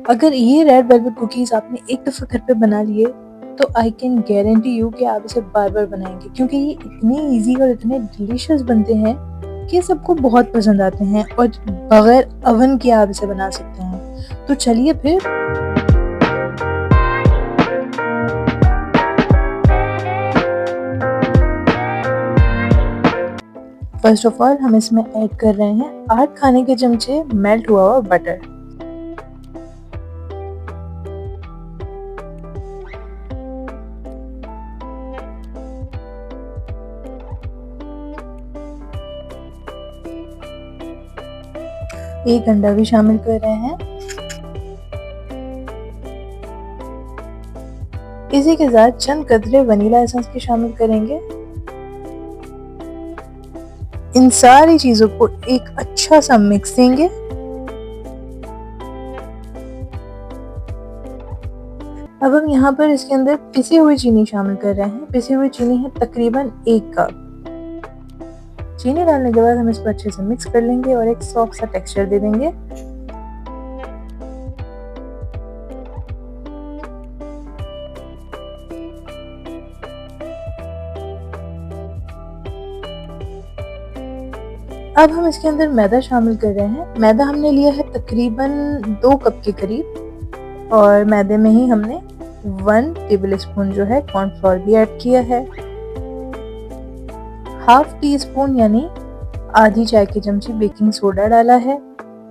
अगर ये red velvet cookies आपने एक दफ़ा घर पे बना लिए, तो आई कैन गारंटी यू कि आप इसे बार-बार बनाएँगे, क्योंकि ये इतने ईज़ी और इतने डिलीशियस बनते हैं कि सबको बहुत पसंद आते हैं और बगैर ओवन के आप इसे बना सकते हैं। तो चलिए फिर फर्स्ट ऑफ ऑल हम इसमें ऐड कर रहे हैं 8 खाने के चमचे मेल्ट हुआ हुआ बटर। एक अंडा भी शामिल कर रहे हैं। इसी के साथ चंद कतरे वनीला एसेंस के शामिल करेंगे। इन सारी चीजों को एक अच्छा सा मिक्स देंगे। अब हम यहाँ पर इसके अंदर पिसी हुई चीनी शामिल कर रहे हैं। पिसी हुई चीनी है तकरीबन 1 कप। चीनी डालने के बाद हम इसको अच्छे से मिक्स कर लेंगे और एक सॉफ्ट सा टेक्सचर दे देंगे। अब हम इसके अंदर मैदा शामिल कर रहे हैं। मैदा हमने लिया है तकरीबन 2 कप के करीब और मैदे में ही हमने 1 टेबल स्पून जो है कॉर्नफ्लोर भी ऐड किया है। हाफ टी स्पून यानी आधी चाय की चमची बेकिंग सोडा डाला है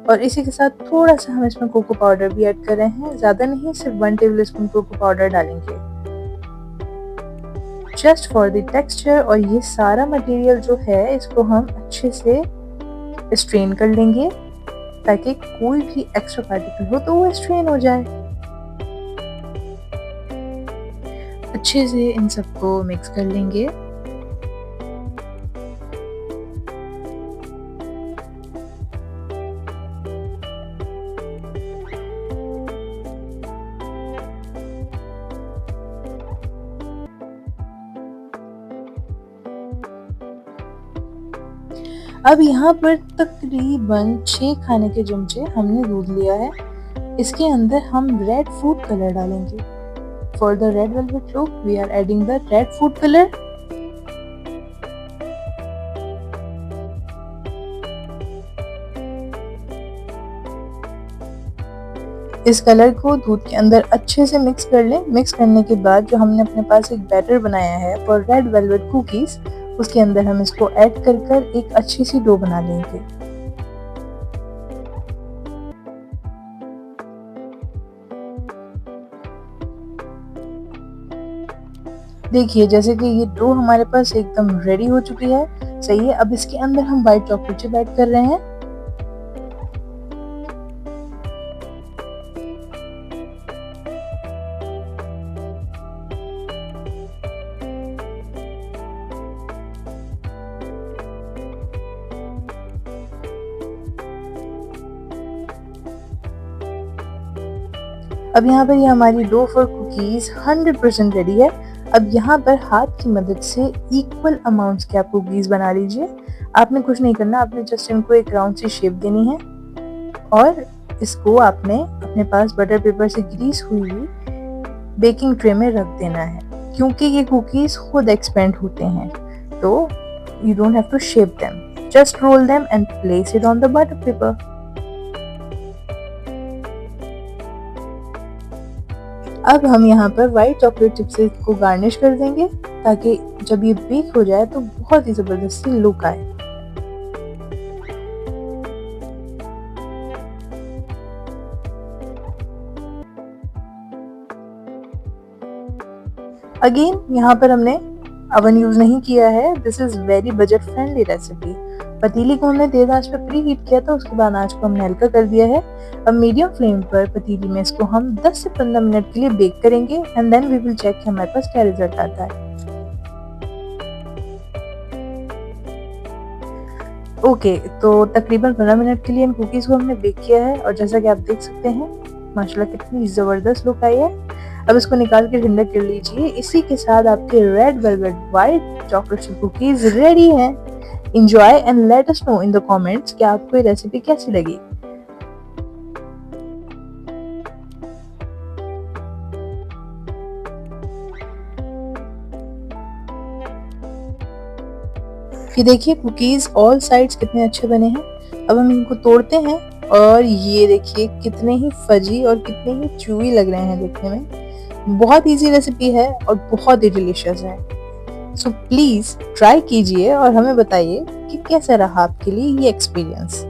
और इसी के साथ थोड़ा सा हम इसमें कोको पाउडर भी ऐड कर रहे हैं। ज़्यादा नहीं, सिर्फ 1 टेबल स्पून कोको पाउडर डालेंगे जस्ट फॉर द टेक्सचर। और ये सारा मटेरियल जो है इसको हम अच्छे से स्ट्रेन कर लेंगे ताकि कोई भी एक्स्ट्रा पार्टिकल हो तो वो स्ट्रेन हो जाए। अच्छे से इन सबको मिक्स कर लेंगे। अब यहाँ पर तकरीबन 6 खाने के चमचे हमने दूध लिया है। इसके अंदर हम रेड फूड कलर डालेंगे। For the red velvet look we are adding the red food colour. इस कलर को दूध के अंदर अच्छे से मिक्स कर लें। मिक्स करने के बाद जो हमने अपने पास एक बैटर बनाया है फॉर रेड वेलवेट कुकीज, उसके अंदर हम इसको ऐड कर एक अच्छी सी डो बना लेंगे। देखिए जैसे कि ये डो हमारे पास एकदम रेडी हो चुकी है। सही है। अब इसके अंदर हम व्हाइट चॉकलेट चिप ऐड कर रहे हैं। अब यहाँ पर ये हमारी डो फॉर कुकीज 100% रेडी है। अब यहाँ पर हाथ की मदद से इक्वल अमाउंट्स के आप कुकीज बना लीजिए। आपने कुछ नहीं करना, आपने जस्ट इनको एक राउंड सी शेप देनी है और इसको आपने अपने पास बटर पेपर से ग्रीस हुई बेकिंग ट्रे में रख देना है, क्योंकि ये कुकीज खुद एक्सपेंड होते हैं तो you don't have to shape them, just roll them and place it on the butter paper. अब हम यहाँ पर व्हाइट चॉकलेट चिप से इसको गार्निश कर देंगे ताकि जब ये बेक हो जाए तो बहुत ही जबरदस्ती लुक आए। अगेन यहाँ पर हमने ओवन यूज नहीं किया है। This is very budget friendly recipe. पतीली को हमने तेज आंच पर प्री हीट किया था, उसके बाद आंच को हमने हल्का कर दिया है। अब मीडियम फ्लेम पर पतीली में इसको हम 10 से 15 मिनट के लिए बेक करेंगे and then we will check कि हमारे पास क्या रिजल्ट आता है। ओके, तो तकरीबन 15 मिनट के लिए इन कुकीज को हमने बेक किया है और जैसा कि आप देख सकते हैं माशाल्लाह कितनी जबरदस्त लुक आई है। अब इसको निकाल के ठंडा कर लीजिए। इसी के साथ आपके red velvet white chocolate chip cookies ready हैं। Enjoy and let us know in the comments कि आपको ये रेसिपी कैसी लगी। ये देखिए कुकीज़ ऑल साइड्स कितने अच्छे बने हैं। अब हम इनको तोड़ते हैं और ये देखिए कितने ही फजी और कितने ही च्यूई लग रहे हैं देखने में। बहुत ईज़ी रेसिपी है और बहुत ही डिलीशियस है। सो प्लीज़ ट्राई कीजिए और हमें बताइए कि कैसा रहा आपके लिए ये एक्सपीरियंस।